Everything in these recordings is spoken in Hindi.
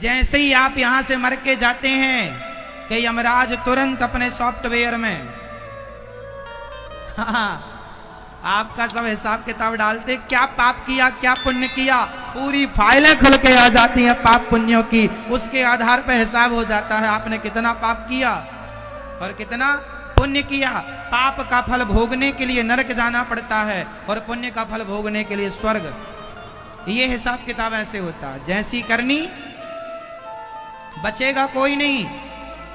जैसे ही आप यहां से मर के जाते हैं कि यमराज तुरंत अपने सॉफ्टवेयर में आपका सब हिसाब किताब डालते, क्या पाप किया क्या पुण्य किया, पूरी फाइलें खुल के आ जाती हैं पाप पुण्यों की। उसके आधार पर हिसाब हो जाता है आपने कितना पाप किया और कितना पुण्य किया। पाप का फल भोगने के लिए नरक जाना पड़ता है और पुण्य का फल भोगने के लिए स्वर्ग। ये हिसाब किताब ऐसे होता है, जैसी करनी बचेगा कोई नहीं।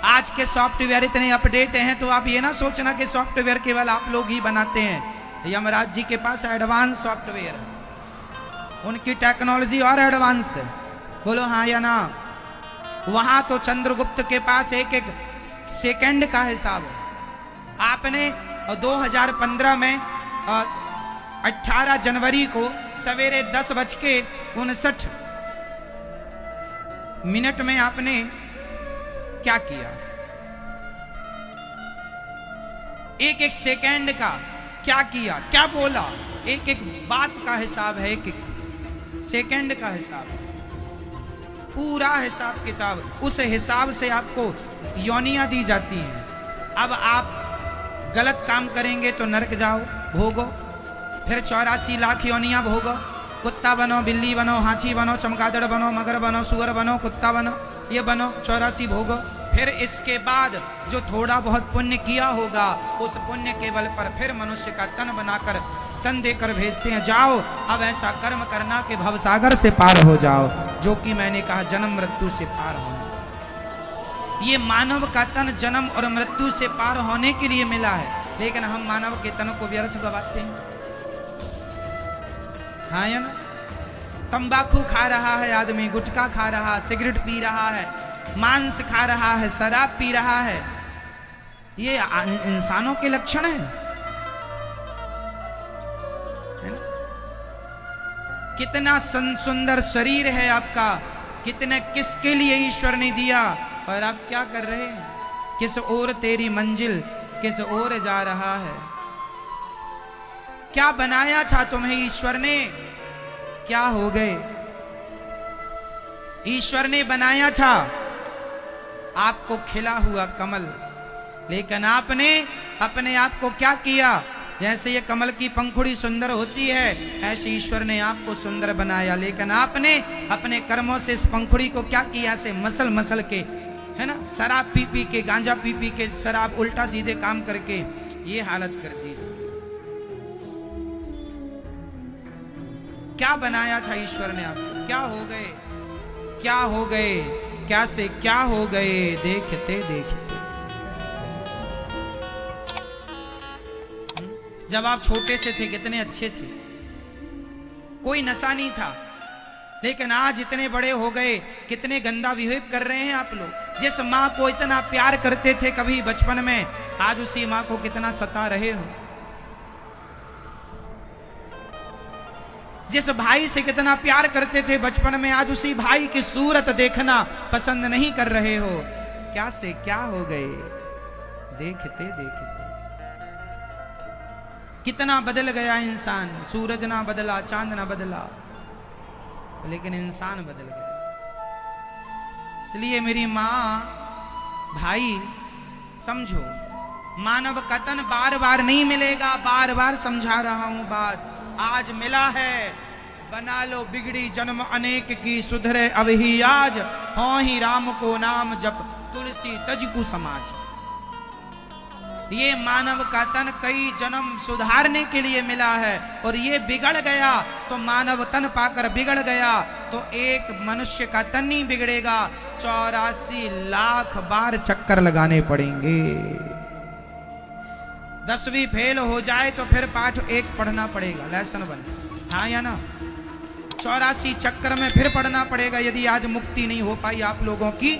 आज के सॉफ्टवेयर इतने अपडेट हैं तो आप ये ना सोचना कि सॉफ्टवेयर केवल आप लोग ही बनाते हैं। यमराज जी के पास एडवांस सॉफ्टवेयर है, उनकी टेक्नोलॉजी और एडवांस है। बोलो हाँ या ना। वहां तो चंद्रगुप्त के पास एक एक सेकंड का हिसाब है। आपने 2015 में 18 जनवरी को सवेरे 10:59 में आपने क्या किया? एक एक सेकंड का क्या किया, क्या बोला, एक एक बात का हिसाब है, एक एक सेकंड का हिसाब है, पूरा हिसाब किताब। उस हिसाब से आपको योनियां दी जाती हैं। अब आप गलत काम करेंगे तो नरक जाओ, भोगो, फिर 84 लाख योनियां भोगो। कुत्ता बनो, बिल्ली बनो, हाथी बनो, चमगादड़ बनो, मगर बनो, सुअर बनो, कुत्ता बनो, ये बनो, 84 भोगो। फिर इसके बाद जो थोड़ा बहुत पुण्य किया होगा उस पुण्य के बल पर फिर मनुष्य का तन बनाकर तन देकर भेजते हैं, जाओ अब ऐसा कर्म करना कि भवसागर से पार हो जाओ, जो कि मैंने कहा जन्म मृत्यु से पार होना। ये मानव का तन जन्म और मृत्यु से पार होने के लिए मिला है, लेकिन हम मानव के तन को व्यर्थ गवाते हैं। हाँ या ना? तंबाकू खा रहा है आदमी, गुटखा खा रहा, सिगरेट पी रहा है, मांस खा रहा है, शराब पी रहा है। ये इंसानों के लक्षण है ना? कितना सुंदर शरीर है आपका, कितने किसके लिए ईश्वर ने दिया, और आप क्या कर रहे हैं? किस ओर तेरी मंजिल किस ओर जा रहा है? क्या बनाया था तुम्हें ईश्वर ने, क्या हो गए? ईश्वर ने बनाया था आपको खिला हुआ कमल, लेकिन आपने अपने आप को क्या किया? जैसे ये कमल की पंखुड़ी सुंदर होती है ऐसे ईश्वर ने आपको सुंदर बनाया, लेकिन आपने अपने कर्मों से इस पंखुड़ी को क्या किया? से मसल मसल के, है ना, शराब पी पी के, गांजा पी पी के, शराब उल्टा सीधे काम करके ये हालत कर दी। क्या बनाया था ईश्वर ने आपको? क्या हो गए, क्या हो गए, क्या से क्या हो गए? देखते देखते जब आप छोटे से थे कितने अच्छे थे, कोई नशा नहीं था, लेकिन आज इतने बड़े हो गए कितने गंदा बिहेव कर रहे हैं आप लोग। जिस माँ को इतना प्यार करते थे कभी बचपन में, आज उसी माँ को कितना सता रहे हो। जिस भाई से कितना प्यार करते थे बचपन में, आज उसी भाई की सूरत देखना पसंद नहीं कर रहे हो। क्या से क्या हो गए? देखते देखते कितना बदल गया इंसान। सूरज ना बदला, चांद ना बदला, लेकिन इंसान बदल गया। इसलिए मेरी मां, भाई समझो, मानव का तन बार बार नहीं मिलेगा, बार बार समझा रहा हूं बात। आज मिला है, बना लो बिगड़ी जन्म अनेक की, सुधरे अब ही आज, हो ही राम को नाम जप, तुलसी तजकु समाज। ये मानव का तन कई जन्म सुधारने के लिए मिला है, और ये बिगड़ गया तो मानव तन पाकर बिगड़ गया तो एक मनुष्य का तन नहीं बिगड़ेगा, 84 लाख बार चक्कर लगाने पड़ेंगे। 10वीं फेल हो जाए तो फिर पाठ 1 पढ़ना पड़ेगा, लेसन 1। हाँ या ना? 84 चक्कर में फिर पढ़ना पड़ेगा। यदि आज मुक्ति नहीं हो पाई आप लोगों की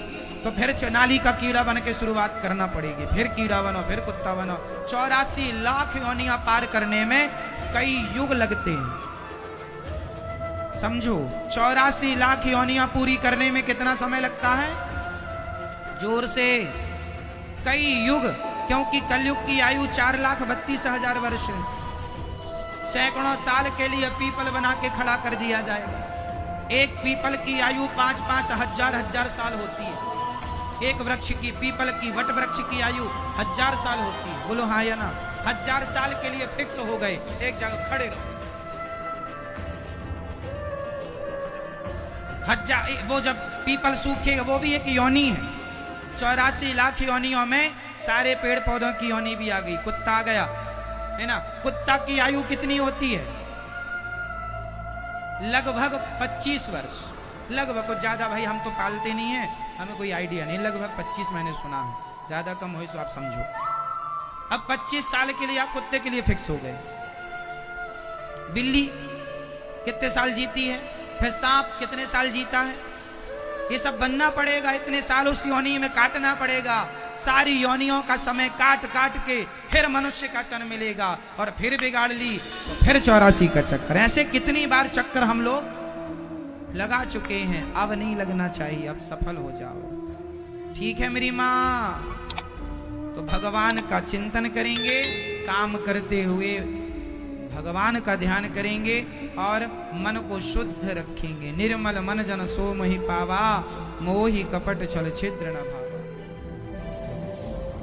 तो फिर नाली का कीड़ा बन के शुरुआत करना पड़ेगी, फिर कीड़ा बनो, फिर कुत्ता बनो। 84 लाख योनियां पार करने में कई युग लगते हैं, समझो। 84 लाख योनियां पूरी करने में कितना समय लगता है? जोर से, कई युग, क्योंकि कलयुग की आयु 4,32,000 वर्ष है। सैकड़ों साल के लिए पीपल बना के खड़ा कर दिया जाएगा। एक पीपल की आयु 5-5 हजार साल होती है। एक वृक्ष की, पीपल की, वट वृक्ष की आयु 1000 साल होती है। बोलो हाँ या ना? 1000 साल के लिए फिक्स हो गए, एक जगह खड़े रहो। वो जब पीपल सूखेगा, वो भी एक योनि है। 84 लाख योनियों में सारे पेड़ पौधों की योनि भी आ गई। कुत्ता आ गया, है ना? कुत्ता की आयु कितनी होती है? लगभग 25 वर्ष। लगभग, कुछ ज्यादा भाई हम तो पालते नहीं है, हमें कोई आइडिया नहीं। लगभग 25 मैंने सुना है, ज्यादा कम हो तो आप समझो। अब 25 साल के लिए आप कुत्ते के लिए फिक्स हो गए। बिल्ली कितने साल जीती है? फिर सांप कितने साल जीता है? ये सब बनना पड़ेगा, इतने साल उस योनि में काटना पड़ेगा। सारी योनियों का समय काट काट के फिर मनुष्य का तन मिलेगा, और फिर बिगाड़ ली तो फिर 84 का चक्कर। ऐसे कितनी बार चक्कर हम लोग लगा चुके हैं। अब नहीं लगना चाहिए, अब सफल हो जाओ। ठीक है मेरी माँ? तो भगवान का चिंतन करेंगे, काम करते हुए भगवान का ध्यान करेंगे और मन को शुद्ध रखेंगे। निर्मल मन जन सो मोहि पावा, मोहि कपट छल छिद्र न भावा।